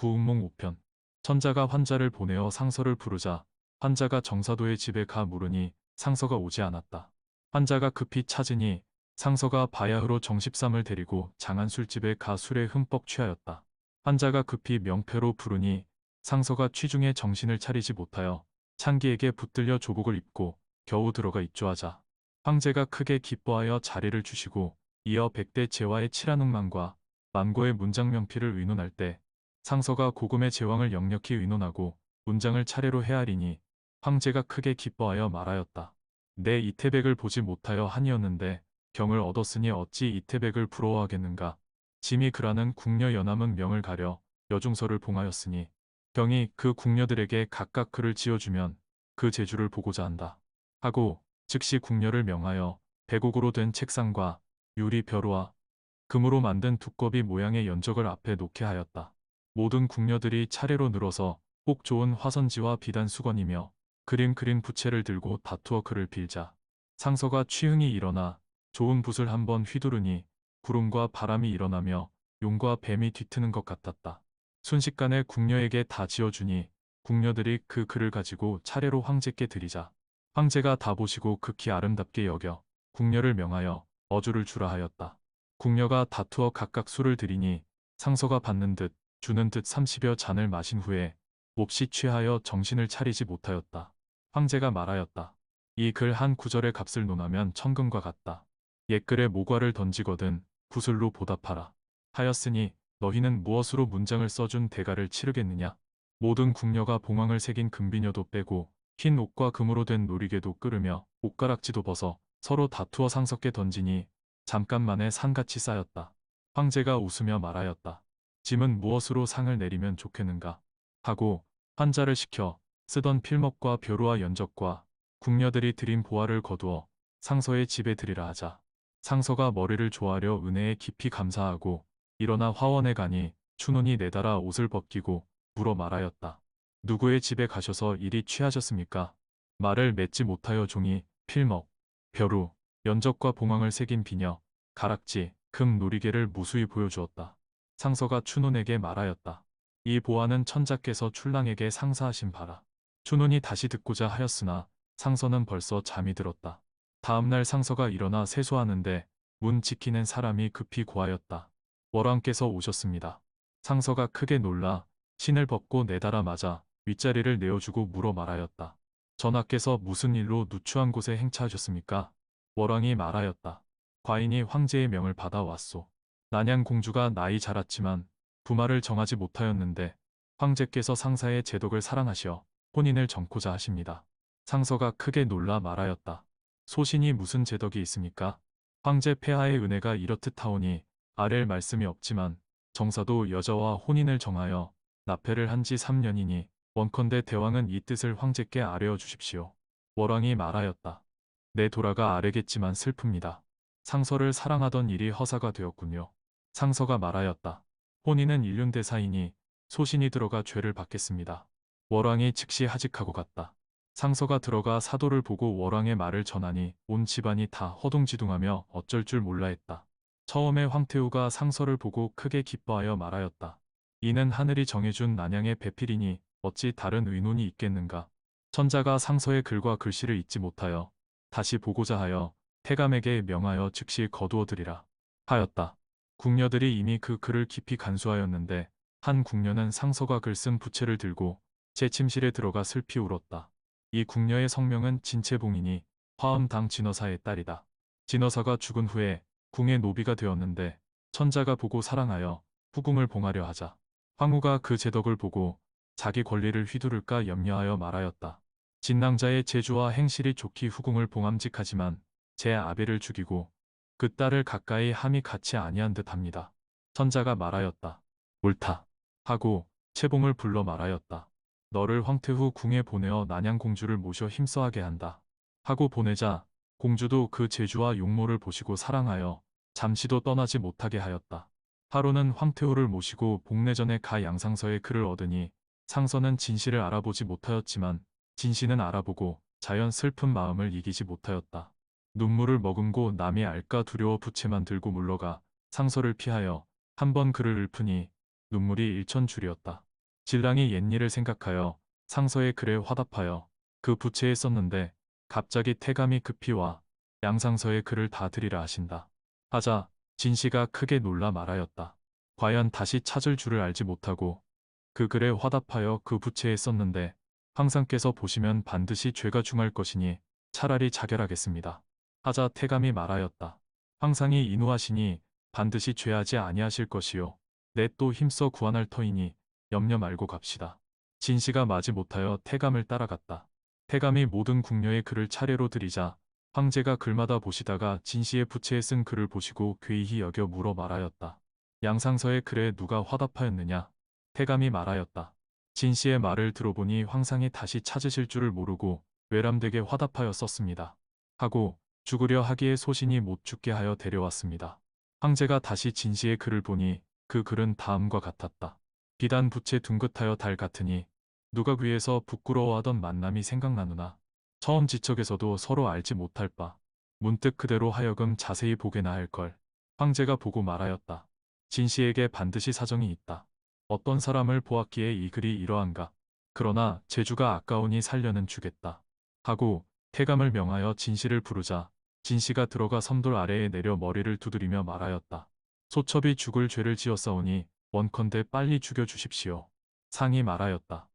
부흥몽 5편. 천자가 환자를 보내어 상서를 부르자 환자가 정사도의 집에 가 물으니 상서가 오지 않았다. 환자가 급히 찾으니 상서가 바야흐로 정십삼을 데리고 장안 술집에 가 술에 흠뻑 취하였다. 환자가 급히 명패로 부르니 상서가 취중에 정신을 차리지 못하여 창기에게 붙들려 조복을 입고 겨우 들어가 입조하자 황제가 크게 기뻐하여 자리를 주시고 이어 백대 제와의 칠한웅만과 만고의 문장명필을 의논할 때 상서가 고금의 제왕을 역력히 의논하고 문장을 차례로 헤아리니 황제가 크게 기뻐하여 말하였다. 내 이태백을 보지 못하여 한이었는데 경을 얻었으니 어찌 이태백을 부러워하겠는가. 짐이 그라는 궁녀 연함은 명을 가려 여중서를 봉하였으니 경이 그 궁녀들에게 각각 글을 지어주면 그 재주를 보고자 한다. 하고 즉시 궁녀를 명하여 백옥으로 된 책상과 유리 벼루와 금으로 만든 두꺼비 모양의 연적을 앞에 놓게 하였다. 모든 궁녀들이 차례로 늘어서 꼭 좋은 화선지와 비단 수건이며 그린 부채를 들고 다투어 그를 빌자 상서가 취흥이 일어나 좋은 붓을 한번 휘두르니 구름과 바람이 일어나며 용과 뱀이 뒤트는 것 같았다. 순식간에 궁녀에게 다 지어주니 궁녀들이 그 글을 가지고 차례로 황제께 드리자 황제가 다 보시고 극히 아름답게 여겨 궁녀를 명하여 어주를 주라 하였다. 궁녀가 다투어 각각 술을 드리니 상서가 받는 듯 주는 듯 30여 잔을 마신 후에 몹시 취하여 정신을 차리지 못하였다. 황제가 말하였다. 이 글 한 구절의 값을 논하면 천금과 같다. 옛글에 모과를 던지거든 구슬로 보답하라. 하였으니 너희는 무엇으로 문장을 써준 대가를 치르겠느냐. 모든 궁녀가 봉황을 새긴 금비녀도 빼고 흰 옷과 금으로 된 놀이개도 끄르며 옷가락지도 벗어 서로 다투어 상석께 던지니 잠깐만에 산같이 쌓였다. 황제가 웃으며 말하였다. 짐은 무엇으로 상을 내리면 좋겠는가 하고 환자를 시켜 쓰던 필먹과 벼루와 연적과 궁녀들이 드린 보화를 거두어 상서의 집에 드리라 하자 상서가 머리를 조아려 은혜에 깊이 감사하고 일어나 화원에 가니 춘혼이 내달아 옷을 벗기고 물어 말하였다. 누구의 집에 가셔서 이리 취하셨습니까? 말을 맺지 못하여 종이 필먹, 벼루, 연적과 봉황을 새긴 비녀, 가락지, 금 놀이개를 무수히 보여주었다. 상서가 춘혼에게 말하였다. 이 보화는 천자께서 출랑에게 상사하신 바라. 춘혼이 다시 듣고자 하였으나 상서는 벌써 잠이 들었다. 다음날 상서가 일어나 세수하는데 문 지키는 사람이 급히 고하였다. 월왕께서 오셨습니다. 상서가 크게 놀라 신을 벗고 내달아 맞아 윗자리를 내어주고 물어 말하였다. 전하께서 무슨 일로 누추한 곳에 행차하셨습니까? 월왕이 말하였다. 과인이 황제의 명을 받아 왔소. 난양 공주가 나이 자랐지만 부마를 정하지 못하였는데 황제께서 상사의 제독을 사랑하시어 혼인을 정고자 하십니다. 상서가 크게 놀라 말하였다. 소신이 무슨 제덕이 있습니까? 황제 폐하의 은혜가 이렇듯 하오니 아랠 말씀이 없지만 정사도 여자와 혼인을 정하여 납패를 한 지 3년이니 원컨대 대왕은 이 뜻을 황제께 아뢰어 주십시오. 월왕이 말하였다. 내 돌아가 아뢰겠지만 슬픕니다. 상서를 사랑하던 일이 허사가 되었군요. 상서가 말하였다. 혼인은 일륜대사이니 소신이 들어가 죄를 받겠습니다. 월왕이 즉시 하직하고 갔다. 상서가 들어가 사도를 보고 월왕의 말을 전하니 온 집안이 다 허둥지둥하며 어쩔 줄 몰라 했다. 처음에 황태우가 상서를 보고 크게 기뻐하여 말하였다. 이는 하늘이 정해준 난양의 배필이니 어찌 다른 의논이 있겠는가. 천자가 상서의 글과 글씨를 잊지 못하여 다시 보고자 하여 태감에게 명하여 즉시 거두어 드리라 하였다. 궁녀들이 이미 그 글을 깊이 간수하였는데 한 궁녀는 상서가 글 쓴 부채를 들고 제 침실에 들어가 슬피 울었다. 이 궁녀의 성명은 진채봉이니 화엄당 진어사의 딸이다. 진어사가 죽은 후에 궁의 노비가 되었는데 천자가 보고 사랑하여 후궁을 봉하려 하자 황후가 그 제덕을 보고 자기 권리를 휘두를까 염려하여 말하였다. 진낭자의 재주와 행실이 좋기 후궁을 봉함직하지만 제 아비를 죽이고 그 딸을 가까이 함이 같이 아니한 듯합니다. 천자가 말하였다. 옳다. 하고 채봉을 불러 말하였다. 너를 황태후 궁에 보내어 난양공주를 모셔 힘써하게 한다. 하고 보내자 공주도 그 재주와 용모를 보시고 사랑하여 잠시도 떠나지 못하게 하였다. 하루는 황태후를 모시고 복례전에 가 양상서의 글을 얻으니 상서는 진실을 알아보지 못하였지만 진실은 알아보고 자연 슬픈 마음을 이기지 못하였다. 눈물을 머금고 남이 알까 두려워 부채만 들고 물러가 상서를 피하여 한 번 그를 읊으니 눈물이 일천줄이었다. 진랑이 옛일을 생각하여 상서의 글에 화답하여 그 부채에 썼는데 갑자기 태감이 급히 와 양상서의 글을 다 드리라 하신다. 하자 진씨가 크게 놀라 말하였다. 과연 다시 찾을 줄을 알지 못하고 그 글에 화답하여 그 부채에 썼는데 황상께서 보시면 반드시 죄가 중할 것이니 차라리 자결하겠습니다. 하자 태감이 말하였다. 황상이 인후하시니 반드시 죄하지 아니하실 것이요. 내 또 힘써 구안할 터이니 염려 말고 갑시다. 진씨가 마지 못하여 태감을 따라갔다. 태감이 모든 궁녀의 글을 차례로 드리자 황제가 글마다 보시다가 진씨의 부채에 쓴 글을 보시고 괴이히 여겨 물어 말하였다. 양상서의 글에 누가 화답하였느냐? 태감이 말하였다. 진씨의 말을 들어보니 황상이 다시 찾으실 줄을 모르고 외람되게 화답하여 썼습니다. 하고 죽으려 하기에 소신이 못 죽게 하여 데려왔습니다. 황제가 다시 진씨의 글을 보니 그 글은 다음과 같았다. 비단 부채 둥긋하여 달 같으니 누가 귀에서 부끄러워하던 만남이 생각나누나 처음 지척에서도 서로 알지 못할 바 문득 그대로 하여금 자세히 보게나 할 걸. 황제가 보고 말하였다. 진씨에게 반드시 사정이 있다. 어떤 사람을 보았기에 이 글이 이러한가. 그러나 재주가 아까우니 살려는 주겠다. 하고 태감을 명하여 진씨를 부르자 진씨가 들어가 섬돌 아래에 내려 머리를 두드리며 말하였다. 소첩이 죽을 죄를 지었사오니 원컨대 빨리 죽여주십시오. 상이 말하였다.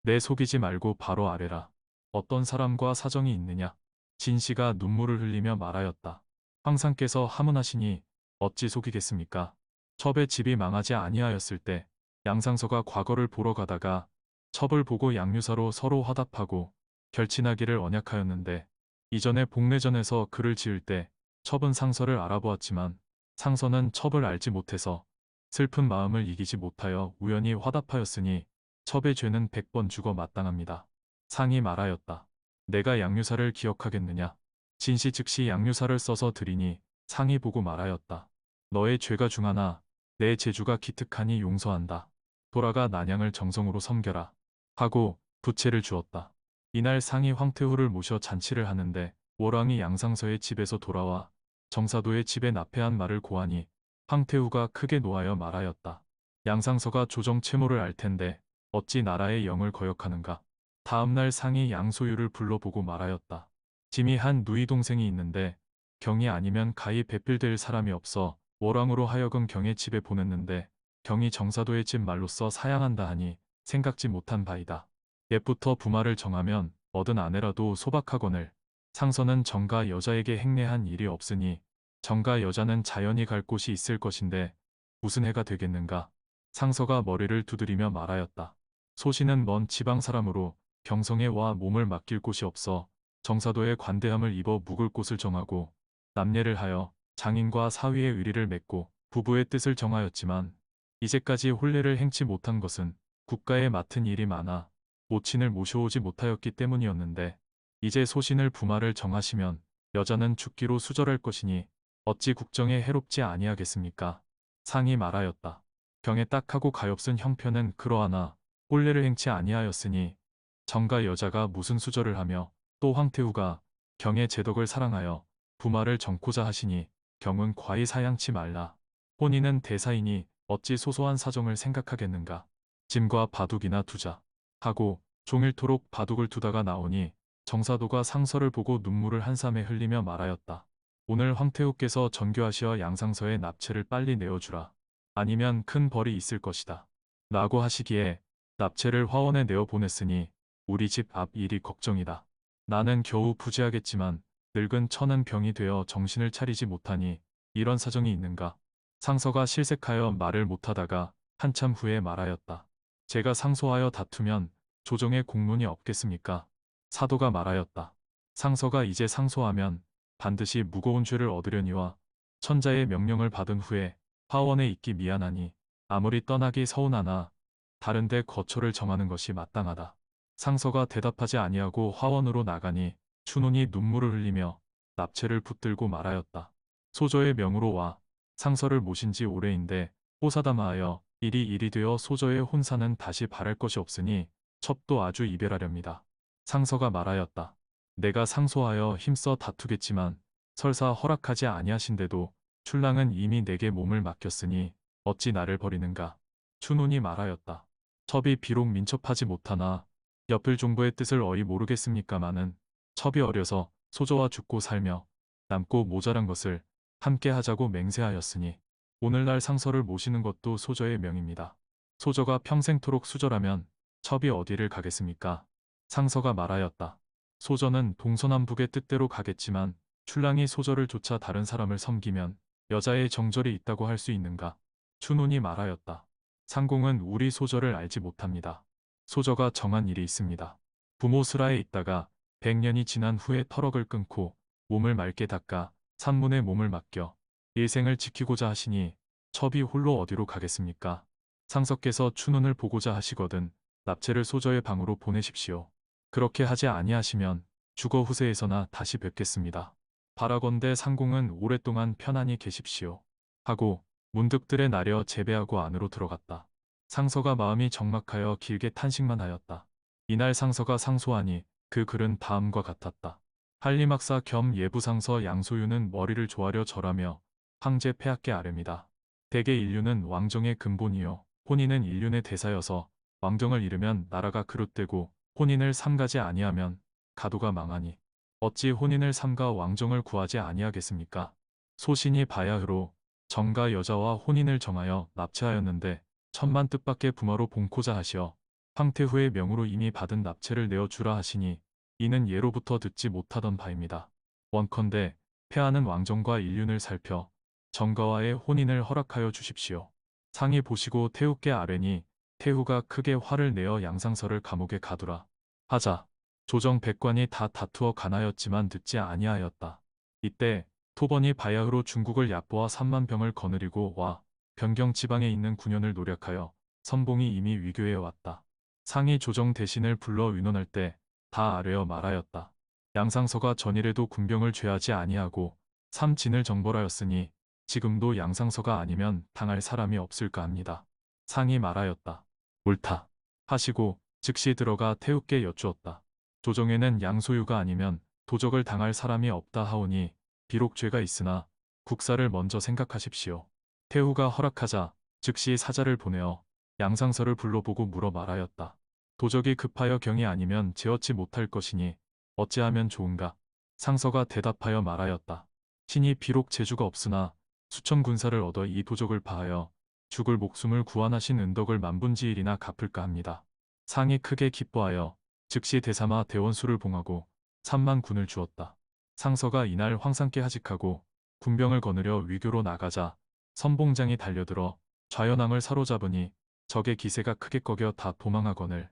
내 속이지 말고 바로 아래라. 어떤 사람과 사정이 있느냐. 진씨가 눈물을 흘리며 말하였다. 황상께서 하문하시니 어찌 속이겠습니까. 첩의 집이 망하지 아니하였을 때 양상서가 과거를 보러 가다가 첩을 보고 양유사로 서로 화답하고 결친하기를 언약하였는데 이전에 복례전에서 글을 지을 때 첩은 상서를 알아보았지만 상서는 첩을 알지 못해서 슬픈 마음을 이기지 못하여 우연히 화답하였으니 첩의 죄는 100번 죽어 마땅합니다. 상이 말하였다. 내가 양유사를 기억하겠느냐. 진씨 즉시 양유사를 써서 드리니 상이 보고 말하였다. 너의 죄가 중하나 내 재주가 기특하니 용서한다. 돌아가 난양을 정성으로 섬겨라. 하고 부채를 주었다. 이날 상이 황태후를 모셔 잔치를 하는데 월왕이 양상서의 집에서 돌아와 정사도의 집에 납폐한 말을 고하니 황태후가 크게 노하여 말하였다. 양상서가 조정 채모를 알 텐데 어찌 나라의 영을 거역하는가. 다음날 상이 양소유를 불러보고 말하였다. 짐이 한 누이 동생이 있는데 경이 아니면 가히 배필될 사람이 없어 월왕으로 하여금 경의 집에 보냈는데 경이 정사도의 집 말로써 사양한다 하니 생각지 못한 바이다. 옛부터 부마를 정하면 얻은 아내라도 소박하거늘 상서는 정가 여자에게 행례한 일이 없으니 정가 여자는 자연히 갈 곳이 있을 것인데 무슨 해가 되겠는가. 상서가 머리를 두드리며 말하였다. 소신은 먼 지방 사람으로 경성에 와 몸을 맡길 곳이 없어 정사도의 관대함을 입어 묵을 곳을 정하고 남례를 하여 장인과 사위의 의리를 맺고 부부의 뜻을 정하였지만 이제까지 혼례를 행치 못한 것은 국가에 맡은 일이 많아 모친을 모셔오지 못하였기 때문이었는데 이제 소신을 부마를 정하시면 여자는 죽기로 수절할 것이니 어찌 국정에 해롭지 아니하겠습니까. 상이 말하였다. 경에 딱하고 가엾은 형편은 그러하나 혼례를 행치 아니하였으니 정가 여자가 무슨 수절을 하며 또 황태후가 경의 제덕을 사랑하여 부마를 정고자 하시니 경은 과히 사양치 말라. 혼인은 대사이니 어찌 소소한 사정을 생각하겠는가. 짐과 바둑이나 두자. 하고 종일토록 바둑을 두다가 나오니 정사도가 상서를 보고 눈물을 한삼에 흘리며 말하였다. 오늘 황태후께서 전교하시어 양상서의 납체를 빨리 내어주라. 아니면 큰 벌이 있을 것이다. 라고 하시기에 납체를 화원에 내어 보냈으니 우리 집 앞 일이 걱정이다. 나는 겨우 부재하겠지만 늙은 처는 병이 되어 정신을 차리지 못하니 이런 사정이 있는가. 상서가 실색하여 말을 못하다가 한참 후에 말하였다. 제가 상소하여 다투면 조정에 공론이 없겠습니까? 사도가 말하였다. 상서가 이제 상소하면 반드시 무거운 죄를 얻으려니와 천자의 명령을 받은 후에 화원에 있기 미안하니 아무리 떠나기 서운하나 다른데 거처를 정하는 것이 마땅하다. 상서가 대답하지 아니하고 화원으로 나가니 춘훈이 눈물을 흘리며 납체를 붙들고 말하였다. 소저의 명으로 와 상서를 모신 지 오래인데 호사다마하여 일이 되어 소저의 혼사는 다시 바랄 것이 없으니 첩도 아주 이별하렵니다. 상서가 말하였다. 내가 상소하여 힘써 다투겠지만 설사 허락하지 아니하신데도 출랑은 이미 내게 몸을 맡겼으니 어찌 나를 버리는가. 춘훈이 말하였다. 첩이 비록 민첩하지 못하나 엿을 종부의 뜻을 어이 모르겠습니까마는 첩이 어려서 소저와 죽고 살며 남고 모자란 것을 함께 하자고 맹세하였으니 오늘날 상서를 모시는 것도 소저의 명입니다. 소저가 평생토록 수저라면 첩이 어디를 가겠습니까? 상서가 말하였다. 소저는 동서남북의 뜻대로 가겠지만 출랑이 소저를 쫓아 다른 사람을 섬기면 여자의 정절이 있다고 할 수 있는가? 춘훈이 말하였다. 상공은 우리 소저를 알지 못합니다. 소저가 정한 일이 있습니다. 부모 슬하에 있다가 100년이 지난 후에 터럭을 끊고 몸을 맑게 닦아 산문에 몸을 맡겨 일생을 지키고자 하시니 첩이 홀로 어디로 가겠습니까? 상서께서 춘훈을 보고자 하시거든 납체를 소저의 방으로 보내십시오. 그렇게 하지 아니하시면 주거 후세에서나 다시 뵙겠습니다. 바라건대 상공은 오랫동안 편안히 계십시오. 하고 문득 뜰에 나려 재배하고 안으로 들어갔다. 상서가 마음이 적막하여 길게 탄식만 하였다. 이날 상서가 상소하니 그 글은 다음과 같았다. 한림학사 겸 예부상서 양소유는 머리를 조아려 절하며 황제 폐하께 아뢰미다. 대개 인륜은 왕정의 근본이요 혼인은 인륜의 대사여서 왕정을 잃으면 나라가 그릇되고 혼인을 삼가지 아니하면 가도가 망하니 어찌 혼인을 삼가 왕정을 구하지 아니하겠습니까? 소신이 바야흐로 정가 여자와 혼인을 정하여 납체하였는데 천만 뜻밖의 부모로 봉코자 하시어 황태후의 명으로 이미 받은 납체를 내어주라 하시니 이는 예로부터 듣지 못하던 바입니다. 원컨대 폐하는 왕정과 인륜을 살펴 정가와의 혼인을 허락하여 주십시오. 상이 보시고 태후께 아뢰니 태후가 크게 화를 내어 양상서를 감옥에 가두라 하자 조정 백관이 다 다투어 간하였지만 듣지 아니하였다. 이때 토번이 바야흐로 중국을 야보아 3만 병을 거느리고 와 변경 지방에 있는 군현을 노력하여 선봉이 이미 위교해 왔다. 상이 조정 대신을 불러 의논할 때 다 아뢰어 말하였다. 양상서가 전일에도 군병을 죄하지 아니하고 삼진을 정벌하였으니 지금도 양상서가 아니면 당할 사람이 없을까 합니다. 상이 말하였다. 옳다. 하시고 즉시 들어가 태우께 여쭈었다. 조정에는 양소유가 아니면 도적을 당할 사람이 없다 하오니 비록 죄가 있으나 국사를 먼저 생각하십시오. 태후가 허락하자 즉시 사자를 보내어 양상서를 불러보고 물어 말하였다. 도적이 급하여 경이 아니면 제어치 못할 것이니 어찌하면 좋은가? 상서가 대답하여 말하였다. 신이 비록 재주가 없으나 수천 군사를 얻어 이 도적을 파하여 죽을 목숨을 구원하신 은덕을 만분지일이나 갚을까 합니다. 상이 크게 기뻐하여 즉시 대사마 대원수를 봉하고 3만 군을 주었다. 상서가 이날 황상께 하직하고 군병을 거느려 위교로 나가자 선봉장이 달려들어 좌연왕을 사로잡으니 적의 기세가 크게 꺾여 다 도망하거늘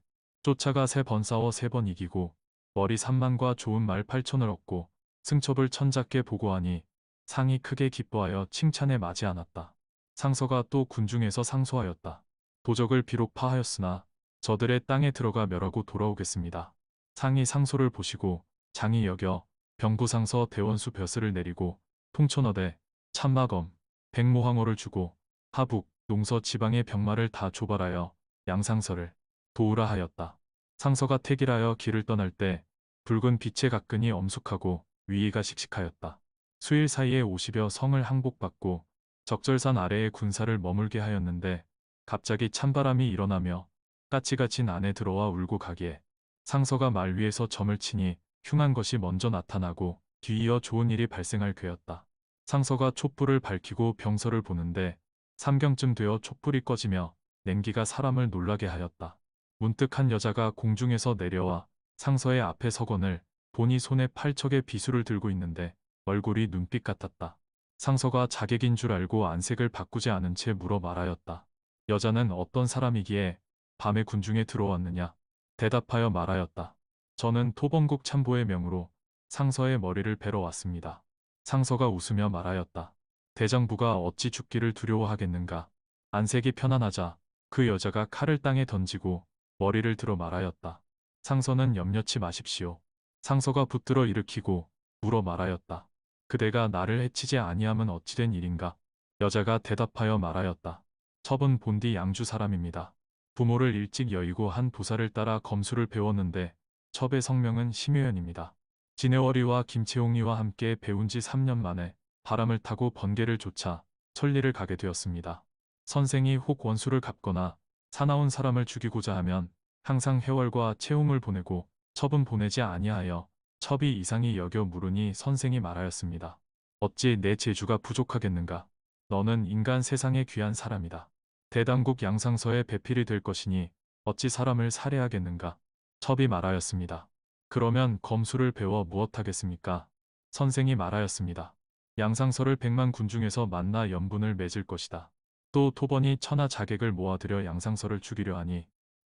쫓아가 3번 싸워 3번 이기고 머리 3만과 좋은 말 8천을 얻고 승첩을 천작게 보고하니 상이 크게 기뻐하여 칭찬에 마지 않았다. 상서가 또 군중에서 상소하였다. 도적을 비록 파하였으나 저들의 땅에 들어가 멸하고 돌아오겠습니다. 상이 상소를 보시고 장이 여겨 병부상서 대원수 벼슬을 내리고 통천어대, 참마검, 백모황호를 주고 하북, 농서 지방의 병마를 다 조발하여 양상서를 도우라 하였다. 상서가 택일하여 길을 떠날 때 붉은 빛의 가끈이 엄숙하고 위기가 씩씩하였다. 수일 사이에 50여 성을 항복받고 적절산 아래에 군사를 머물게 하였는데 갑자기 찬바람이 일어나며 까치가 진 안에 들어와 울고 가기에 상서가 말 위에서 점을 치니 흉한 것이 먼저 나타나고 뒤이어 좋은 일이 발생할 괴였다. 상서가 촛불을 밝히고 병서를 보는데 삼경쯤 되어 촛불이 꺼지며 냉기가 사람을 놀라게 하였다. 문득 한 여자가 공중에서 내려와 상서의 앞에 서거늘 본이 손에 팔척의 비수를 들고 있는데 얼굴이 눈빛 같았다. 상서가 자객인 줄 알고 안색을 바꾸지 않은 채 물어 말하였다. 여자는 어떤 사람이기에 밤에 군중에 들어왔느냐? 대답하여 말하였다. 저는 토번국 참보의 명으로 상서의 머리를 베러 왔습니다. 상서가 웃으며 말하였다. 대장부가 어찌 죽기를 두려워하겠는가? 안색이 편안하자 그 여자가 칼을 땅에 던지고 머리를 들어 말하였다. 상서는 염려치 마십시오. 상서가 붙들어 일으키고 물어 말하였다. 그대가 나를 해치지 아니함은 어찌된 일인가? 여자가 대답하여 말하였다. 첩은 본디 양주 사람입니다. 부모를 일찍 여의고 한 도사를 따라 검수를 배웠는데 첩의 성명은 심효연입니다. 진해월이와 김채홍이와 함께 배운 지 3년 만에 바람을 타고 번개를 쫓아 천리를 가게 되었습니다. 선생이 혹 원수를 갚거나 사나운 사람을 죽이고자 하면 항상 해월과 채움을 보내고 첩은 보내지 아니하여 첩이 이상히 여겨 물으니 선생이 말하였습니다. 어찌 내 재주가 부족하겠는가? 너는 인간 세상에 귀한 사람이다. 대당국 양상서의 배필이 될 것이니 어찌 사람을 살해하겠는가? 첩이 말하였습니다. 그러면 검술을 배워 무엇하겠습니까? 선생이 말하였습니다. 양상서를 100만 군중에서 만나 연분을 맺을 것이다. 또 토번이 천하 자객을 모아들여 양상서를 죽이려 하니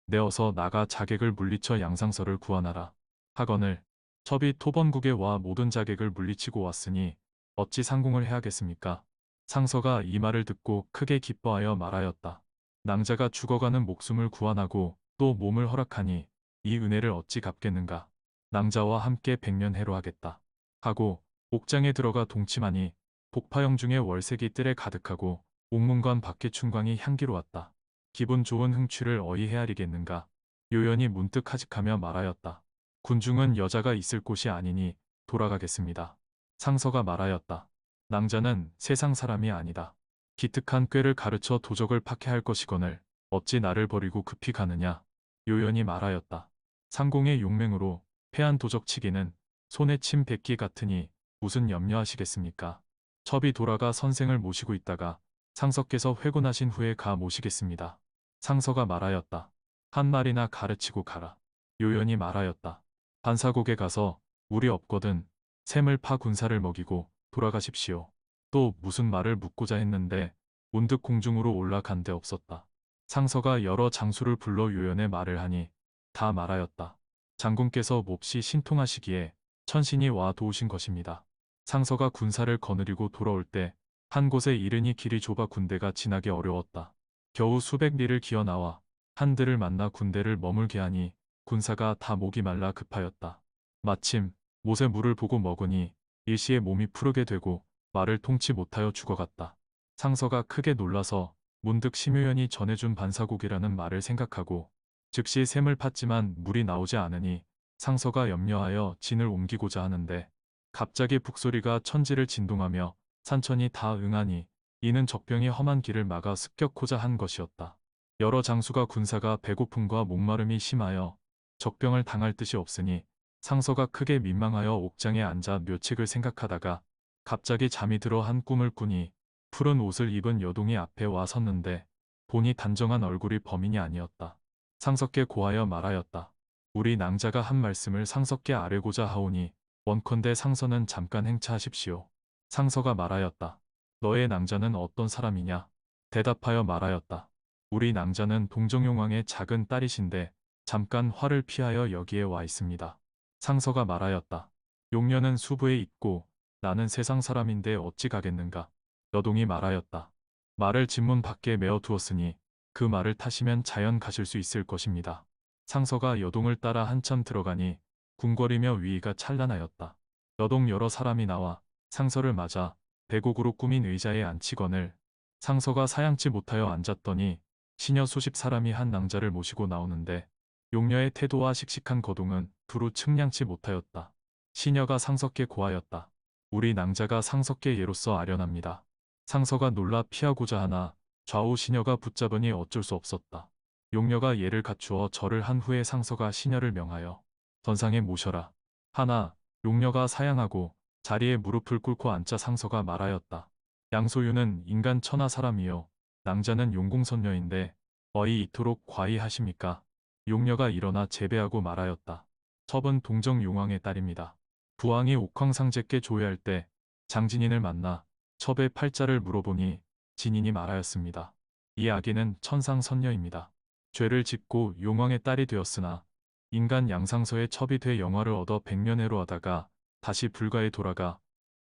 내어서 나가 자객을 물리쳐 양상서를 구하나라. 하거늘 첩이 토번국에 와 모든 자객을 물리치고 왔으니 어찌 상궁을 해야겠습니까? 상서가 이 말을 듣고 크게 기뻐하여 말하였다. 낭자가 죽어가는 목숨을 구원하고 또 몸을 허락하니 이 은혜를 어찌 갚겠는가? 낭자와 함께 백년해로 하겠다. 하고 옥장에 들어가 동침하니 복파영 중에 월색이 뜰에 가득하고 옥문관 밖에 춘광이 향기로웠다. 기분 좋은 흥취를 어이 헤아리겠는가? 요연히 문득 하직하며 말하였다. 군중은 여자가 있을 곳이 아니니 돌아가겠습니다. 상서가 말하였다. 낭자는 세상 사람이 아니다. 기특한 꾀를 가르쳐 도적을 파괴할 것이거늘 어찌 나를 버리고 급히 가느냐? 요연히 말하였다. 상공의 용맹으로 패한 도적치기는 손에 침 뱉기 같으니 무슨 염려하시겠습니까? 첩이 돌아가 선생을 모시고 있다가 상서께서 회군하신 후에 가 모시겠습니다. 상서가 말하였다. 한 말이나 가르치고 가라. 요연히 말하였다. 반사곡에 가서 물이 없거든 샘을 파 군사를 먹이고 돌아가십시오. 또 무슨 말을 묻고자 했는데 문득 공중으로 올라간 데 없었다. 상서가 여러 장수를 불러 요연의 말을 하니 다 말하였다. 장군께서 몹시 신통하시기에 천신이 와 도우신 것입니다. 상서가 군사를 거느리고 돌아올 때 한 곳에 이르니 길이 좁아 군대가 지나기 어려웠다. 겨우 수백 리를 기어 나와 한들을 만나 군대를 머물게 하니 군사가 다 목이 말라 급하였다. 마침 못에 물을 보고 먹으니 일시에 몸이 푸르게 되고 말을 통치 못하여 죽어갔다. 상서가 크게 놀라서 문득 심효연이 전해준 반사곡이라는 말을 생각하고 즉시 샘을 팠지만 물이 나오지 않으니 상서가 염려하여 진을 옮기고자 하는데 갑자기 북소리가 천지를 진동하며 산천이 다 응하니 이는 적병이 험한 길을 막아 습격코자 한 것이었다. 여러 장수가 군사가 배고픔과 목마름이 심하여 적병을 당할 뜻이 없으니 상서가 크게 민망하여 옥장에 앉아 묘책을 생각하다가 갑자기 잠이 들어 한 꿈을 꾸니 푸른 옷을 입은 여동이 앞에 와 섰는데 보니 단정한 얼굴이 범인이 아니었다. 상석께 고하여 말하였다. 우리 낭자가 한 말씀을 상석께 아뢰고자 하오니 원컨대 상서는 잠깐 행차하십시오. 상서가 말하였다. 너의 낭자는 어떤 사람이냐? 대답하여 말하였다. 우리 낭자는 동정용왕의 작은 딸이신데 잠깐 화를 피하여 여기에 와 있습니다. 상서가 말하였다. 용녀는 수부에 있고 나는 세상 사람인데 어찌 가겠는가? 여동이 말하였다. 말을 집문 밖에 메어 두었으니 그 말을 타시면 자연 가실 수 있을 것입니다. 상서가 여동을 따라 한참 들어가니 궁궐이며 위의가 찬란하였다. 여동 여러 사람이 나와 상서를 맞아 배곡으로 꾸민 의자에 앉히거늘 상서가 사양치 못하여 앉았더니 시녀 수십 사람이 한 낭자를 모시고 나오는데 용녀의 태도와 씩씩한 거동은 두루 측량치 못하였다. 시녀가 상석께 고하였다. 우리 낭자가 상석께 예로서 아련합니다. 상서가 놀라 피하고자 하나 좌우 시녀가 붙잡으니 어쩔 수 없었다. 용녀가 예를 갖추어 절을 한 후에 상서가 시녀를 명하여 전상에 모셔라. 하나 용녀가 사양하고 자리에 무릎을 꿇고 앉자 상서가 말하였다. 양소유는 인간 천하 사람이요 낭자는 용궁선녀인데 어이 이토록 과의하십니까? 용녀가 일어나 제배하고 말하였다. 첩은 동정용왕의 딸입니다. 부왕이 옥황상제께 조회할 때 장진인을 만나 첩의 팔자를 물어보니 진인이 말하였습니다. 이 아기는 천상선녀입니다. 죄를 짓고 용왕의 딸이 되었으나 인간 양상서의 첩이 돼 영화를 얻어 백년해로 하다가 다시 불가에 돌아가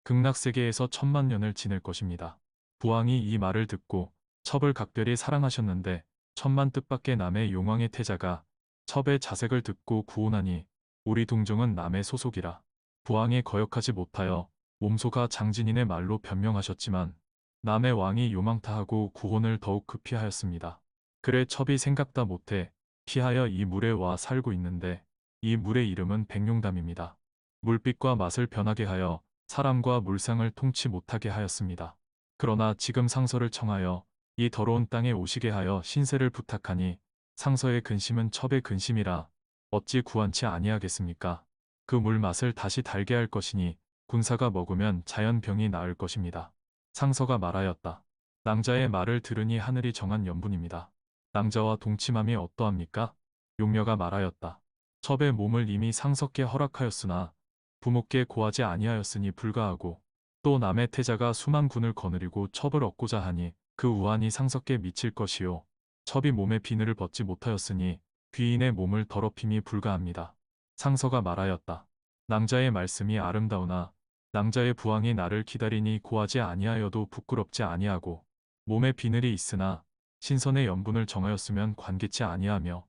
극락세계에서 천만년을 지낼 것입니다. 부왕이 이 말을 듣고 첩을 각별히 사랑하셨는데 천만 뜻밖의 남의 용왕의 태자가 첩의 자색을 듣고 구혼하니 우리 동정은 남의 소속이라 부왕이 거역하지 못하여 몸소가 장진인의 말로 변명하셨지만 남의 왕이 요망타하고 구혼을 더욱 급히 하였습니다. 그래 첩이 생각다 못해 피하여 이 물에 와 살고 있는데 이 물의 이름은 백룡담입니다. 물빛과 맛을 변하게 하여 사람과 물상을 통치 못하게 하였습니다. 그러나 지금 상서를 청하여 이 더러운 땅에 오시게 하여 신세를 부탁하니 상서의 근심은 첩의 근심이라 어찌 구한치 아니하겠습니까? 그 물 맛을 다시 달게 할 것이니 군사가 먹으면 자연 병이 나을 것입니다. 상서가 말하였다. 낭자의 말을 들으니 하늘이 정한 연분입니다. 낭자와 동침함이 어떠합니까? 용녀가 말하였다. 첩의 몸을 이미 상석께 허락하였으나 부모께 고하지 아니하였으니 불가하고 또 남의 태자가 수만 군을 거느리고 첩을 얻고자 하니 그 우환이 상석께 미칠 것이요. 첩이 몸의 비늘을 벗지 못하였으니 귀인의 몸을 더럽힘이 불가합니다. 상서가 말하였다. 낭자의 말씀이 아름다우나 낭자의 부왕이 나를 기다리니 고하지 아니하여도 부끄럽지 아니하고 몸에 비늘이 있으나 신선의 연분을 정하였으면 관계치 아니하며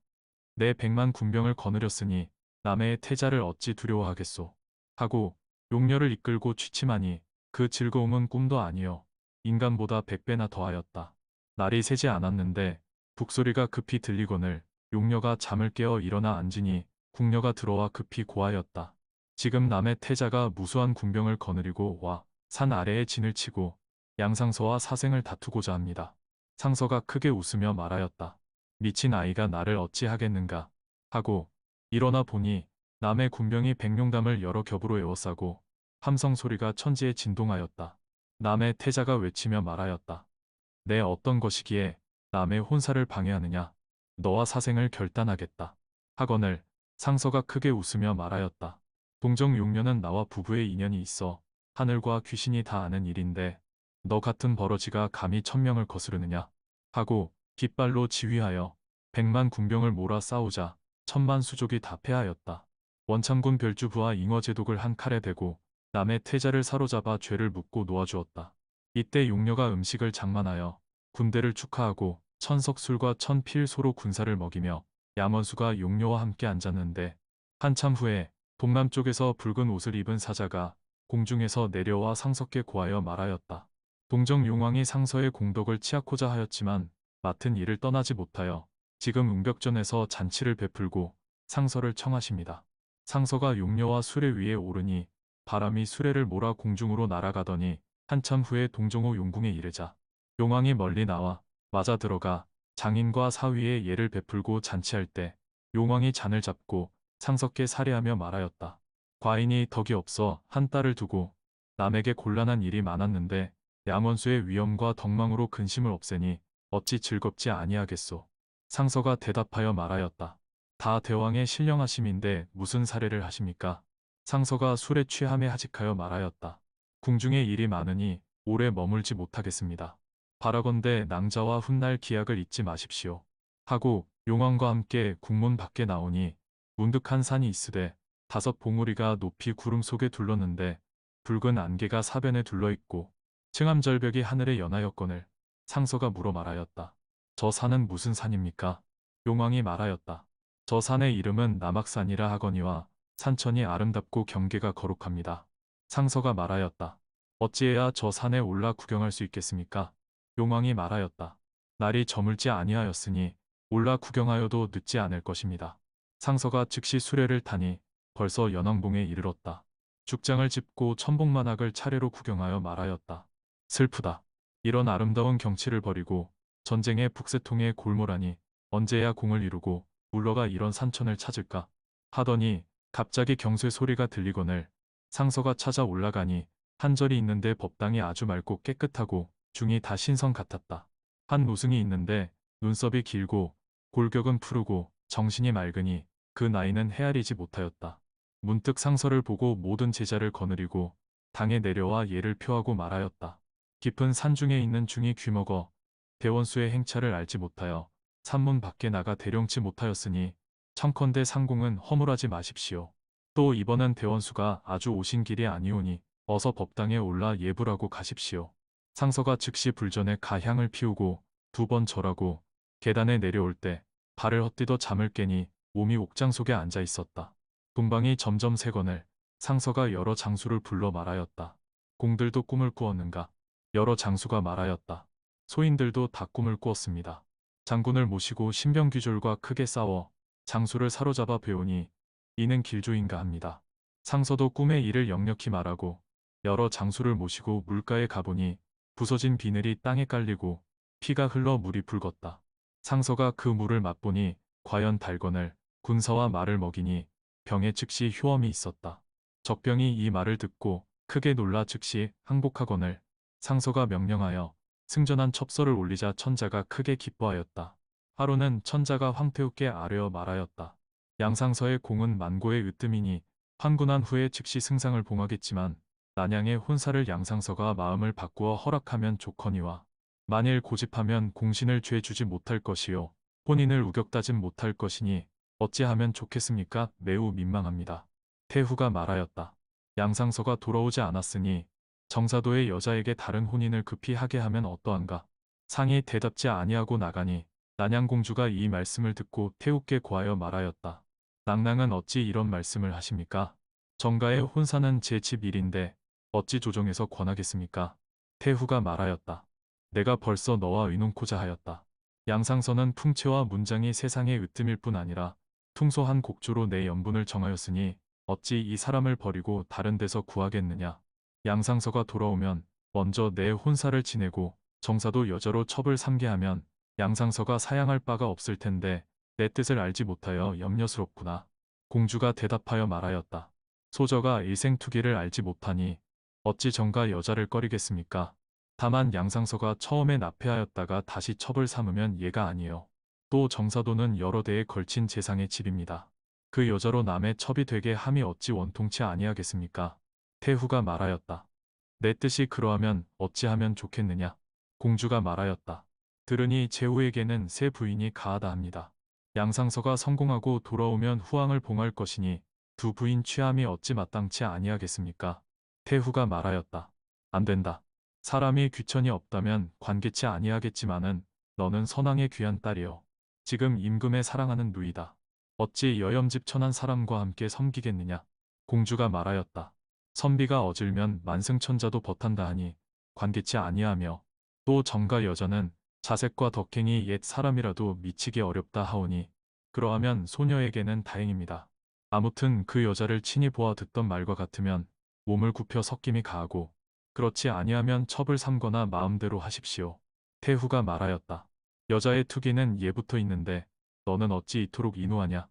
내 100만 군병을 거느렸으니 남의 태자를 어찌 두려워하겠소. 하고 용녀를 이끌고 취침하니 그 즐거움은 꿈도 아니요 인간보다 100배나 더하였다. 날이 새지 않았는데 북소리가 급히 들리거늘 용녀가 잠을 깨어 일어나 앉으니 궁녀가 들어와 급히 고하였다. 지금 남의 태자가 무수한 군병을 거느리고 와 산 아래에 진을 치고 양상서와 사생을 다투고자 합니다. 상서가 크게 웃으며 말하였다. 미친 아이가 나를 어찌하겠는가 하고 일어나 보니 남의 군병이 백룡담을 여러 겹으로 에워싸고 함성 소리가 천지에 진동하였다. 남의 태자가 외치며 말하였다. 내 어떤 것이기에 남의 혼사를 방해하느냐. 너와 사생을 결단하겠다. 하거늘 상서가 크게 웃으며 말하였다. 동정 용녀는 나와 부부의 인연이 있어 하늘과 귀신이 다 아는 일인데 너 같은 버러지가 감히 천명을 거스르느냐 하고 깃발로 지휘하여 100만 군병을 몰아 싸우자 1000만 수족이 다 패하였다. 원창군 별주부와 잉어제독을 한 칼에 대고 남의 태자를 사로잡아 죄를 묻고 놓아주었다. 이때 용녀가 음식을 장만하여 군대를 축하하고 천석술과 천필소로 군사를 먹이며 양원수가 용녀와 함께 앉았는데 한참 후에 동남쪽에서 붉은 옷을 입은 사자가 공중에서 내려와 상석께 고하여 말하였다. 동정 용왕이 상서의 공덕을 취하고자 하였지만 맡은 일을 떠나지 못하여 지금 웅벽전에서 잔치를 베풀고 상서를 청하십니다. 상서가 용녀와 수레 위에 오르니 바람이 수레를 몰아 공중으로 날아가더니 한참 후에 동정호 용궁에 이르자 용왕이 멀리 나와 맞아 들어가 장인과 사위에 예를 베풀고 잔치할 때 용왕이 잔을 잡고 상석께 살해하며 말하였다. 과인이 덕이 없어 한 딸을 두고 남에게 곤란한 일이 많았는데 양원수의 위엄과 덕망으로 근심을 없애니 어찌 즐겁지 아니하겠소. 상서가 대답하여 말하였다. 다 대왕의 신령하심인데 무슨 살해를 하십니까? 상서가 술에 취함에 하직하여 말하였다. 궁중에 일이 많으니 오래 머물지 못하겠습니다. 바라건대 낭자와 훗날 기약을 잊지 마십시오. 하고 용왕과 함께 궁문 밖에 나오니 문득한 산이 있으되 5 봉우리가 높이 구름 속에 둘렀는데 붉은 안개가 사변에 둘러있고 층암절벽이 하늘에 연하였거늘 상서가 물어 말하였다. 저 산은 무슨 산입니까? 용왕이 말하였다. 저 산의 이름은 남악산이라 하거니와 산천이 아름답고 경계가 거룩합니다. 상서가 말하였다. 어찌해야 저 산에 올라 구경할 수 있겠습니까? 용왕이 말하였다. 날이 저물지 아니하였으니 올라 구경하여도 늦지 않을 것입니다. 상서가 즉시 수레를 타니 벌써 연왕봉에 이르렀다. 죽장을 짚고 천복만학을 차례로 구경하여 말하였다. 슬프다. 이런 아름다운 경치를 버리고 전쟁의 북새통에 골몰하니 언제야 공을 이루고 물러가 이런 산천을 찾을까 하더니 갑자기 경쇠 소리가 들리거늘 상서가 찾아 올라가니 한절이 있는데 법당이 아주 맑고 깨끗하고 중이 다 신성 같았다. 한 노승이 있는데 눈썹이 길고 골격은 푸르고 정신이 맑으니 그 나이는 헤아리지 못하였다. 문득 상서를 보고 모든 제자를 거느리고 당에 내려와 예를 표하고 말하였다. 깊은 산중에 있는 중이 귀먹어 대원수의 행차를 알지 못하여 산문 밖에 나가 대령치 못하였으니 청컨대 상공은 허물하지 마십시오. 또 이번은 대원수가 아주 오신 길이 아니오니 어서 법당에 올라 예불하고 가십시오. 상서가 즉시 불전에 가향을 피우고 2번 절하고 계단에 내려올 때 발을 헛디뎌 잠을 깨니 몸이 옥장 속에 앉아 있었다. 동방이 점점 새거늘 상서가 여러 장수를 불러 말하였다. 공들도 꿈을 꾸었는가? 여러 장수가 말하였다. 소인들도 다 꿈을 꾸었습니다. 장군을 모시고 신병귀졸과 크게 싸워 장수를 사로잡아 배우니 이는 길조인가 합니다. 상서도 꿈의 일을 역력히 말하고 여러 장수를 모시고 물가에 가보니 부서진 비늘이 땅에 깔리고 피가 흘러 물이 붉었다. 상서가 그 물을 맛보니 과연 달건을 군사와 말을 먹이니 병에 즉시 효험이 있었다. 적병이 이 말을 듣고 크게 놀라 즉시 항복하거늘 상서가 명령하여 승전한 첩서를 올리자 천자가 크게 기뻐하였다. 하루는 천자가 황태우께 아뢰어 말하였다. 양상서의 공은 만고의 으뜸이니 환군한 후에 즉시 승상을 봉하겠지만 난양의 혼사를 양상서가 마음을 바꾸어 허락하면 좋거니와 만일 고집하면 공신을 죄 주지 못할 것이요 혼인을 우격다짐 못할 것이니 어찌하면 좋겠습니까? 매우 민망합니다. 태후가 말하였다. 양상서가 돌아오지 않았으니 정사도의 여자에게 다른 혼인을 급히 하게 하면 어떠한가? 상이 대답지 아니하고 나가니 난양공주가 이 말씀을 듣고 태후께 고하여 말하였다. 낭낭은 어찌 이런 말씀을 하십니까? 정가의 혼사는 제 집 일인데 어찌 조정해서 권하겠습니까? 태후가 말하였다. 내가 벌써 너와 의논코자 하였다. 양상서는 풍채와 문장이 세상의 으뜸일 뿐 아니라 퉁소한 곡조로 내 연분을 정하였으니 어찌 이 사람을 버리고 다른 데서 구하겠느냐. 양상서가 돌아오면 먼저 내 혼사를 지내고 정사도 여자로 첩을 삼게 하면 양상서가 사양할 바가 없을 텐데 내 뜻을 알지 못하여 염려스럽구나. 공주가 대답하여 말하였다. 소저가 일생투기를 알지 못하니 어찌 정가 여자를 꺼리겠습니까? 다만 양상서가 처음에 납폐하였다가 다시 첩을 삼으면 예가 아니요. 또 정사도는 여러 대에 걸친 재상의 집입니다. 그 여자로 남의 첩이 되게 함이 어찌 원통치 아니하겠습니까? 태후가 말하였다. 내 뜻이 그러하면 어찌하면 좋겠느냐? 공주가 말하였다. 들으니 제후에게는 새 부인이 가하다 합니다. 양상서가 성공하고 돌아오면 후왕을 봉할 것이니 두 부인 취함이 어찌 마땅치 아니하겠습니까? 태후가 말하였다. 안 된다. 사람이 귀천이 없다면 관계치 아니하겠지만은 너는 선왕의 귀한 딸이여. 지금 임금의 사랑하는 누이다. 어찌 여염집 천한 사람과 함께 섬기겠느냐? 공주가 말하였다. 선비가 어질면 만승천자도 버탄다 하니 관계치 아니하며 또 정가 여자는 자색과 덕행이 옛 사람이라도 미치기 어렵다 하오니 그러하면 소녀에게는 다행입니다. 아무튼 그 여자를 친히 보아 듣던 말과 같으면 몸을 굽혀 섞임이 가하고 그렇지 아니하면 첩을 삼거나 마음대로 하십시오. 태후가 말하였다. 여자의 투기는 예부터 있는데 너는 어찌 이토록 인후하냐?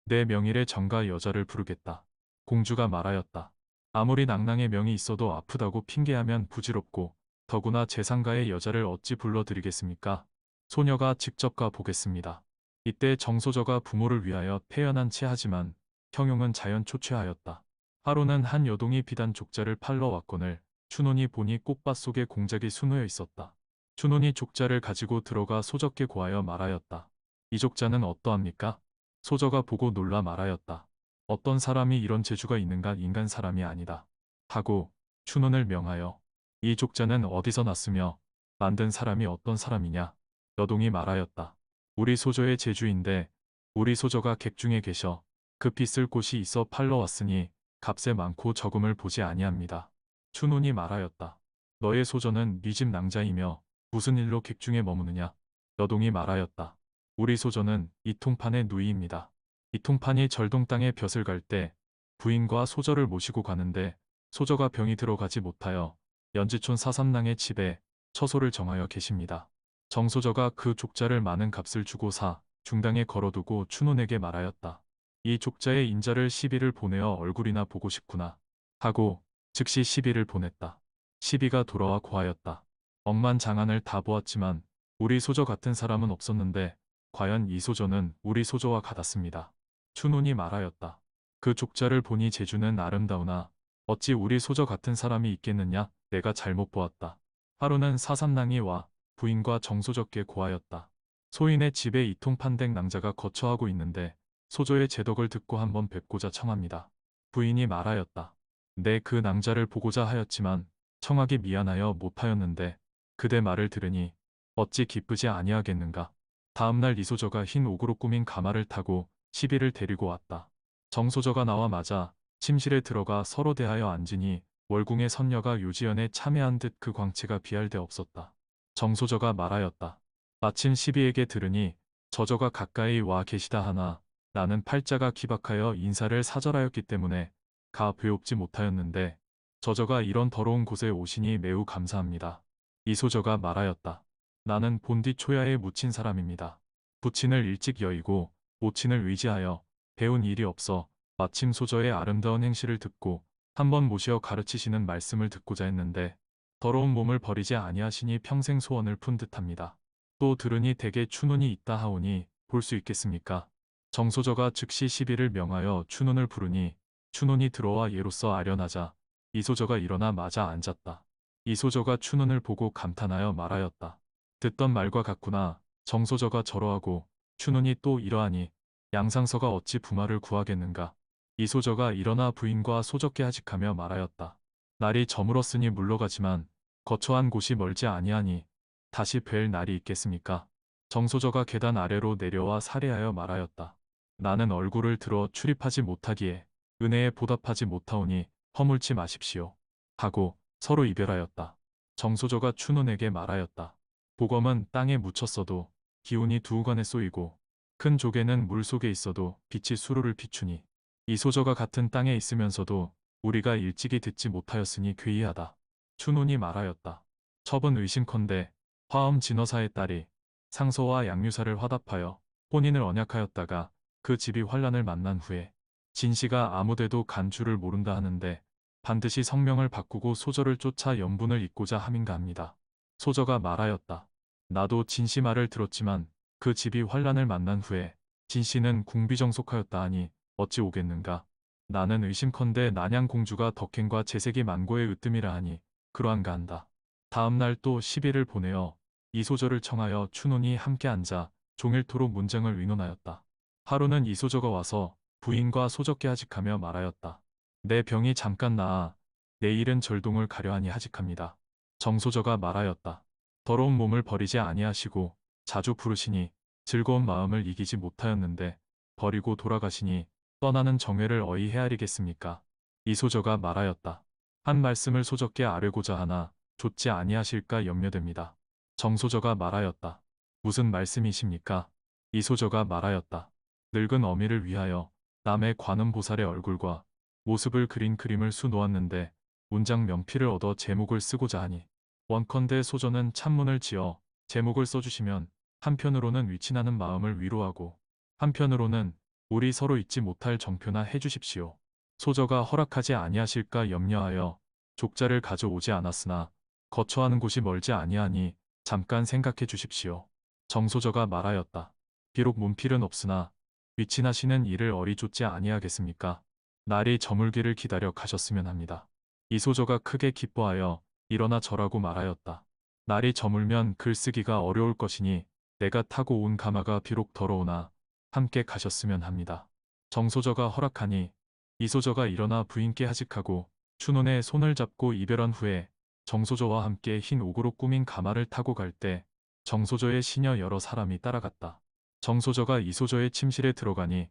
내 명일에 정가 여자를 부르겠다. 공주가 말하였다. 아무리 낭낭의 명이 있어도 아프다고 핑계하면 부질없고 더구나 재상가의 여자를 어찌 불러드리겠습니까? 소녀가 직접 가 보겠습니다. 이때 정소저가 부모를 위하여 태연한 채 하지만 형용은 자연 초췌하였다. 하루는 한 여동이 비단 족자를 팔러 왔거늘 춘혼이 보니 꽃밭 속에 공작이 수놓여 있었다. 춘혼이 족자를 가지고 들어가 소저께 고하여 말하였다. 이 족자는 어떠합니까? 소저가 보고 놀라 말하였다. 어떤 사람이 이런 재주가 있는가? 인간 사람이 아니다. 하고 춘혼을 명하여 이 족자는 어디서 났으며 만든 사람이 어떤 사람이냐? 여동이 말하였다. 우리 소저의 재주인데 우리 소저가 객 중에 계셔 급히 쓸 곳이 있어 팔러 왔으니 값에 많고 적음을 보지 아니합니다. 춘혼이 말하였다. 너의 소저는 네 집 낭자이며 무슨 일로 객 중에 머무느냐? 여동이 말하였다. 우리 소저는 이통판의 누이입니다. 이통판이 절동 땅에 벼슬 갈 때 부인과 소저를 모시고 가는데 소저가 병이 들어가지 못하여 연지촌 사삼낭의 집에 처소를 정하여 계십니다. 정소저가 그 족자를 많은 값을 주고 사 중당에 걸어두고 춘혼에게 말하였다. 이 족자의 인자를 시비를 보내어 얼굴이나 보고 싶구나 하고 즉시 시비를 보냈다. 시비가 돌아와 고하였다. 억만장한을 다 보았지만 우리 소저 같은 사람은 없었는데 과연 이 소저는 우리 소저와 같았습니다. 춘혼이 말하였다. 그 족자를 보니 재주는 아름다우나 어찌 우리 소저 같은 사람이 있겠느냐? 내가 잘못 보았다. 하루는 사삼낭이 와 부인과 정소저께 고하였다. 소인의 집에 이통판댁 낭자가 거처하고 있는데 소저의 제덕을 듣고 한번 뵙고자 청합니다. 부인이 말하였다. 내 그 낭자를 보고자 하였지만 청하기 미안하여 못하였는데 그대 말을 들으니 어찌 기쁘지 아니하겠는가. 다음날 이소저가 흰 옥으로 꾸민 가마를 타고 시비를 데리고 왔다. 정소저가 나와 맞아 침실에 들어가 서로 대하여 앉으니 월궁의 선녀가 요지연에 참여한 듯 그 광채가 비할 데 없었다. 정소저가 말하였다. 마침 시비에게 들으니 저저가 가까이 와 계시다 하나 나는 팔자가 기박하여 인사를 사절하였기 때문에 가 배웁지 못하였는데 저저가 이런 더러운 곳에 오시니 매우 감사합니다. 이소저가 말하였다. 나는 본디 초야에 묻힌 사람입니다. 부친을 일찍 여의고 모친을 의지하여 배운 일이 없어 마침 소저의 아름다운 행실을 듣고 한번 모시어 가르치시는 말씀을 듣고자 했는데 더러운 몸을 버리지 아니하시니 평생 소원을 푼 듯합니다. 또 들으니 대개 추논이 있다 하오니 볼 수 있겠습니까? 정소저가 즉시 시비를 명하여 추논을 부르니 추논이 들어와 예로써 아련하자 이소저가 일어나 맞아 앉았다. 이소저가 추논을 보고 감탄하여 말하였다. 듣던 말과 같구나. 정소저가 저러하고 추논이 또 이러하니 양상서가 어찌 부마를 구하겠는가. 이소저가 일어나 부인과 소적게 하직하며 말하였다. 날이 저물었으니 물러가지만 거처한 곳이 멀지 아니하니 다시 뵐 날이 있겠습니까? 정소저가 계단 아래로 내려와 살해하여 말하였다. 나는 얼굴을 들어 출입하지 못하기에 은혜에 보답하지 못하오니 허물지 마십시오. 하고 서로 이별하였다. 정소저가 추논에게 말하였다. 보검은 땅에 묻혔어도 기운이 두우간에 쏘이고 큰 조개는 물속에 있어도 빛이 수로를 비추니 이소저가 같은 땅에 있으면서도 우리가 일찍이 듣지 못하였으니 괴이하다. 추논이 말하였다. 첩은 의심컨대 화엄 진어사의 딸이 상서와 양유사를 화답하여 혼인을 언약하였다가 그 집이 환란을 만난 후에 진씨가 아무데도 간 줄을 모른다 하는데 반드시 성명을 바꾸고 소저를 쫓아 연분을 잇고자 함인가 합니다. 소저가 말하였다. 나도 진씨 말을 들었지만 그 집이 환란을 만난 후에 진씨는 궁비정속하였다 하니 어찌 오겠는가. 나는 의심컨대 난양공주가 덕행과 재색이 만고의 으뜸이라 하니 그러한가 한다. 다음 날 또 시비를 보내어 이소저를 청하여 추논이 함께 앉아 종일토록 문장을 의논하였다. 하루는 이소저가 와서 부인과 소적게 하직하며 말하였다. 내 병이 잠깐 나아 내일은 절동을 가려 하니 하직합니다. 정소저가 말하였다. 더러운 몸을 버리지 아니하시고 자주 부르시니 즐거운 마음을 이기지 못하였는데 버리고 돌아가시니 떠나는 정회를 어이 헤아리겠습니까? 이소저가 말하였다. 한 말씀을 소적게 아뢰고자 하나 좋지 아니하실까 염려됩니다. 정소저가 말하였다. 무슨 말씀이십니까? 이소저가 말하였다. 늙은 어미를 위하여 남의 관음보살의 얼굴과 모습을 그린 그림을 수놓았는데 문장 명피를 얻어 제목을 쓰고자 하니 원컨대 소저는 찬문을 지어 제목을 써주시면 한편으로는 위친하는 마음을 위로하고 한편으로는 우리 서로 잊지 못할 정표나 해주십시오. 소저가 허락하지 아니하실까 염려하여 족자를 가져오지 않았으나 거처하는 곳이 멀지 아니하니 잠깐 생각해 주십시오. 정소저가 말하였다. 비록 문필은 없으나 위친하시는 일을 어리 좇지 아니하겠습니까? 날이 저물기를 기다려 가셨으면 합니다. 이소저가 크게 기뻐하여 일어나 절하고 말하였다. 날이 저물면 글쓰기가 어려울 것이니 내가 타고 온 가마가 비록 더러우나 함께 가셨으면 합니다. 정소저가 허락하니 이소저가 일어나 부인께 하직하고 추논의 손을 잡고 이별한 후에 정소저와 함께 흰 옥으로 꾸민 가마를 타고 갈 때 정소저의 시녀 여러 사람이 따라갔다. 정소저가 이소저의 침실에 들어가니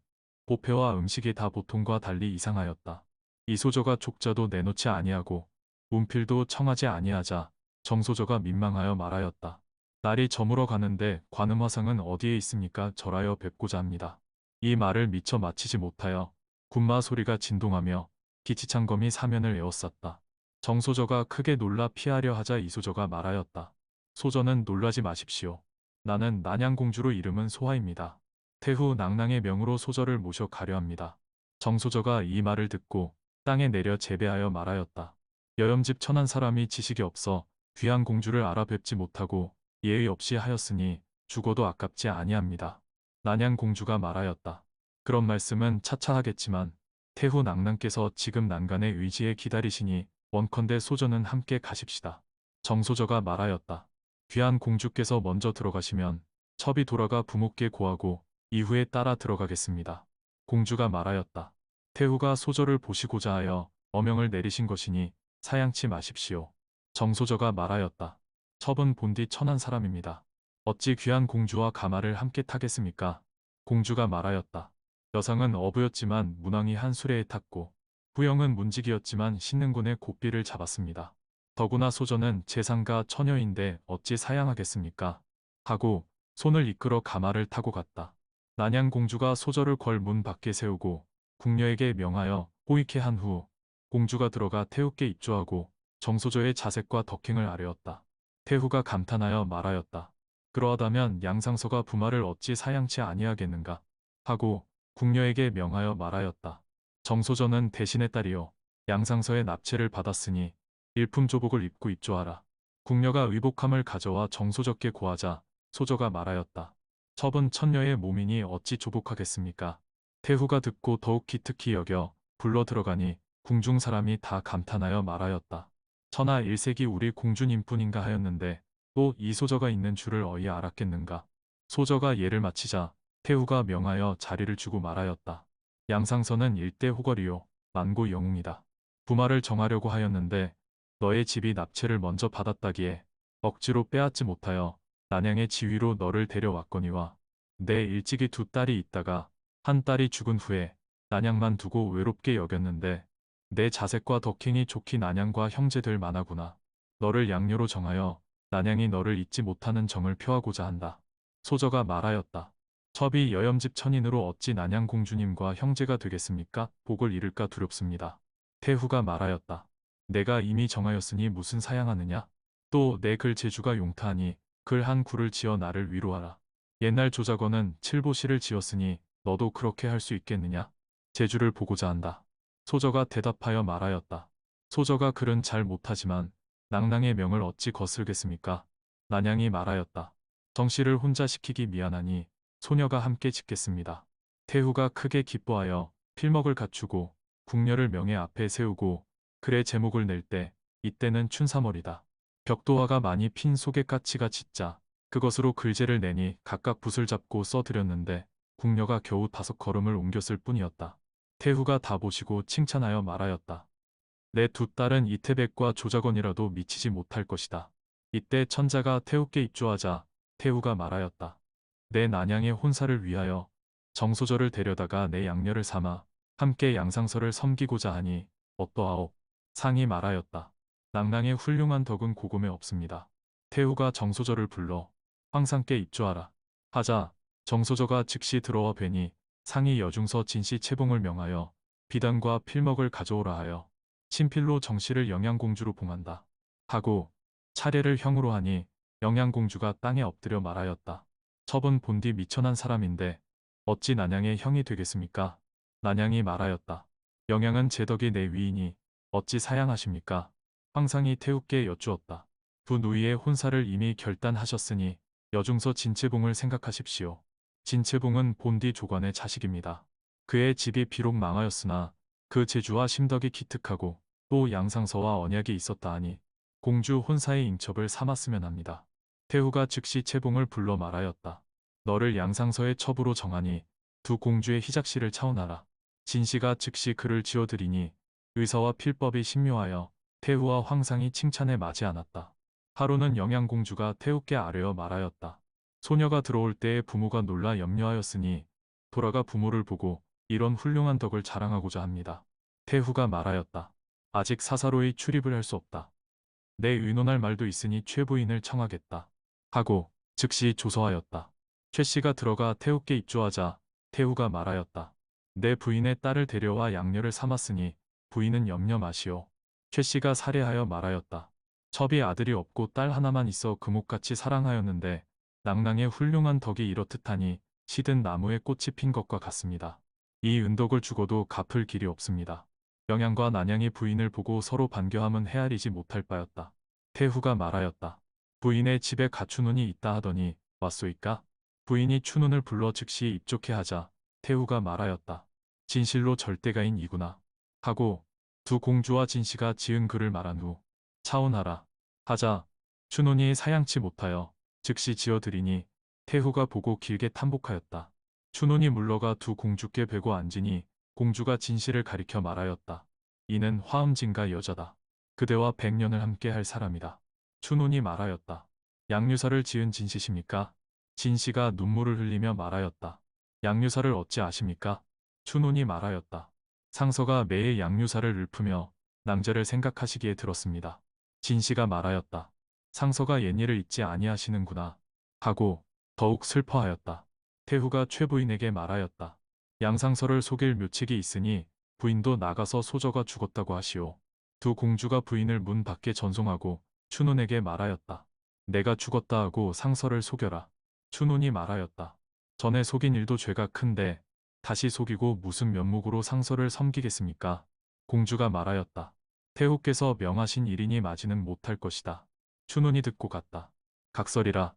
보패와 음식이 다 보통과 달리 이상하였다. 이소저가 족자도 내놓지 아니하고 문필도 청하지 아니하자 정소저가 민망하여 말하였다. 날이 저물어 가는데 관음화상은 어디에 있습니까? 절하여 뵙고자 합니다. 이 말을 미처 마치지 못하여 군마 소리가 진동하며 기치창검이 사면을 에워쌌다. 정소저가 크게 놀라 피하려 하자 이소저가 말하였다. 소저는 놀라지 마십시오. 나는 난양공주로 이름은 소화입니다. 태후 낭낭의 명으로 소저를 모셔 가려 합니다. 정소저가 이 말을 듣고 땅에 내려 재배하여 말하였다. 여염집 천한 사람이 지식이 없어 귀한 공주를 알아뵙지 못하고 예의 없이 하였으니 죽어도 아깝지 아니합니다. 난양공주가 말하였다. 그런 말씀은 차차 하겠지만 태후 낭낭께서 지금 난간에 의지에 기다리시니 원컨대 소저는 함께 가십시다. 정소저가 말하였다. 귀한 공주께서 먼저 들어가시면 첩이 돌아가 부모께 고하고 이후에 따라 들어가겠습니다. 공주가 말하였다. 태후가 소저를 보시고자 하여 어명을 내리신 것이니 사양치 마십시오. 정소저가 말하였다. 첩은 본디 천한 사람입니다. 어찌 귀한 공주와 가마를 함께 타겠습니까? 공주가 말하였다. 여상은 어부였지만 문왕이 한 수레에 탔고 후영은 문직이었지만 신능군의 고삐를 잡았습니다. 더구나 소저는 재상가 처녀인데 어찌 사양하겠습니까? 하고 손을 이끌어 가마를 타고 갔다. 난양공주가 소저를 궐 문 밖에 세우고 궁녀에게 명하여 호익해 한 후 공주가 들어가 태후께 입조하고 정소저의 자색과 덕행을 아뢰었다. 태후가 감탄하여 말하였다. 그러하다면 양상서가 부마를 어찌 사양치 아니하겠는가? 하고 궁녀에게 명하여 말하였다. 정소저는 대신의 딸이요 양상서의 납치를 받았으니 일품조복을 입고 입조하라. 궁녀가 의복함을 가져와 정소저께 고하자 소저가 말하였다. 첩은 천녀의 몸이니 어찌 조복하겠습니까? 태후가 듣고 더욱 기특히 여겨 불러 들어가니 궁중 사람이 다 감탄하여 말하였다. 천하 일색이 우리 공주님뿐인가 하였는데 또 이 소저가 있는 줄을 어이 알았겠는가. 소저가 예를 마치자 태후가 명하여 자리를 주고 말하였다. 양상서는 일대 호걸이요 만고 영웅이다. 부마를 정하려고 하였는데 너의 집이 납치를 먼저 받았다기에 억지로 빼앗지 못하여 난양의 지위로 너를 데려왔거니와 내 일찍이 두 딸이 있다가 한 딸이 죽은 후에 난양만 두고 외롭게 여겼는데 내 자색과 덕행이 좋기 난양과 형제될 만하구나. 너를 양녀로 정하여 난양이 너를 잊지 못하는 정을 표하고자 한다. 소저가 말하였다. 첩이 여염집 천인으로 어찌 난양 공주님과 형제가 되겠습니까? 복을 잃을까 두렵습니다. 태후가 말하였다. 내가 이미 정하였으니 무슨 사양하느냐? 또 내 글 제주가 용타하니 글 한 구를 지어 나를 위로하라. 옛날 조자건은 칠보시를 지었으니 너도 그렇게 할 수 있겠느냐? 제주를 보고자 한다. 소저가 대답하여 말하였다. 소저가 글은 잘 못하지만 낭낭의 명을 어찌 거슬겠습니까? 난양이 말하였다. 정씨를 혼자 시키기 미안하니 소녀가 함께 짓겠습니다. 태후가 크게 기뻐하여 필먹을 갖추고 궁녀를 명예 앞에 세우고 글의 제목을 낼 때 이때는 춘삼월이다. 벽도화가 많이 핀 소개까치가 짙자 그것으로 글재를 내니 각각 붓을 잡고 써드렸는데 궁녀가 겨우 5걸음을 옮겼을 뿐이었다. 태후가 다 보시고 칭찬하여 말하였다. 내 두 딸은 이태백과 조자건이라도 미치지 못할 것이다. 이때 천자가 태후께 입조하자 태후가 말하였다. 내 난양의 혼사를 위하여 정소저를 데려다가 내 양녀를 삼아 함께 양상서를 섬기고자 하니 어떠하오? 상이 말하였다. 낭낭의 훌륭한 덕은 고금에 없습니다. 태후가 정소저를 불러 황상께 입조하라. 하자 정소저가 즉시 들어와 뵈니 상이 여중서 진씨 채봉을 명하여 비단과 필먹을 가져오라 하여 친필로 정씨를 영양공주로 봉한다. 하고 차례를 형으로 하니 영양공주가 땅에 엎드려 말하였다. 첩은 본디 미천한 사람인데 어찌 난양의 형이 되겠습니까? 난양이 말하였다. 영양은 제 덕이 내 위이니 어찌 사양하십니까? 황상이 태후께 여쭈었다. 두 누이의 혼사를 이미 결단하셨으니 여중서 진채봉을 생각하십시오. 진채봉은 본디 조관의 자식입니다. 그의 집이 비록 망하였으나 그 재주와 심덕이 기특하고 또 양상서와 언약이 있었다 하니 공주 혼사의 인첩을 삼았으면 합니다. 태후가 즉시 채봉을 불러 말하였다. 너를 양상서의 첩으로 정하니 두 공주의 희작시를 차원하라. 진씨가 즉시 글을 지어드리니 의사와 필법이 신묘하여 태후와 황상이 칭찬에 맞이 않았다. 하루는 영양공주가 태후께 아뢰어 말하였다. 소녀가 들어올 때에 부모가 놀라 염려하였으니 돌아가 부모를 보고 이런 훌륭한 덕을 자랑하고자 합니다. 태후가 말하였다. 아직 사사로이 출입을 할 수 없다. 내 의논할 말도 있으니 최 부인을 청하겠다. 하고 즉시 조서하였다. 최 씨가 들어가 태후께 입조하자 태후가 말하였다. 내 부인의 딸을 데려와 양녀를 삼았으니 부인은 염려 마시오. 최 씨가 살해하여 말하였다. 첩이 아들이 없고 딸 하나만 있어 금옥같이 사랑하였는데 낭낭의 훌륭한 덕이 이렇듯하니 시든 나무에 꽃이 핀 것과 같습니다. 이 은덕을 주고도 갚을 길이 없습니다. 영양과 난양이 부인을 보고 서로 반겨함은 헤아리지 못할 바였다. 태후가 말하였다. 부인의 집에 가춘혼이 있다 하더니 왔소이까? 부인이 춘혼을 불러 즉시 입족해 하자 태후가 말하였다. 진실로 절대가인 이구나. 하고 두 공주와 진씨가 지은 글을 말한 후 차온하라. 하자 춘혼이 사양치 못하여 즉시 지어드리니 태후가 보고 길게 탐복하였다. 춘혼이 물러가 두 공주께 베고 앉으니 공주가 진씨를 가리켜 말하였다. 이는 화음진가 여자다. 그대와 100년을 함께 할 사람이다. 춘혼이 말하였다. 양유사를 지은 진씨십니까? 진씨가 눈물을 흘리며 말하였다. 양유사를 어찌 아십니까? 춘혼이 말하였다. 상서가 매일 양유사를 읊으며 낭자를 생각하시기에 들었습니다. 진씨가 말하였다. 상서가 옛일을 잊지 아니하시는구나. 하고 더욱 슬퍼하였다. 태후가 최 부인에게 말하였다. 양상서를 속일 묘책이 있으니 부인도 나가서 소저가 죽었다고 하시오. 두 공주가 부인을 문 밖에 전송하고 춘혼에게 말하였다. 내가 죽었다 하고 상서를 속여라. 춘혼이 말하였다. 전에 속인 일도 죄가 큰데 다시 속이고 무슨 면목으로 상서를 섬기겠습니까? 공주가 말하였다. 태후께서 명하신 일이니 마지는 못할 것이다. 춘훈이 듣고 갔다. 각설이라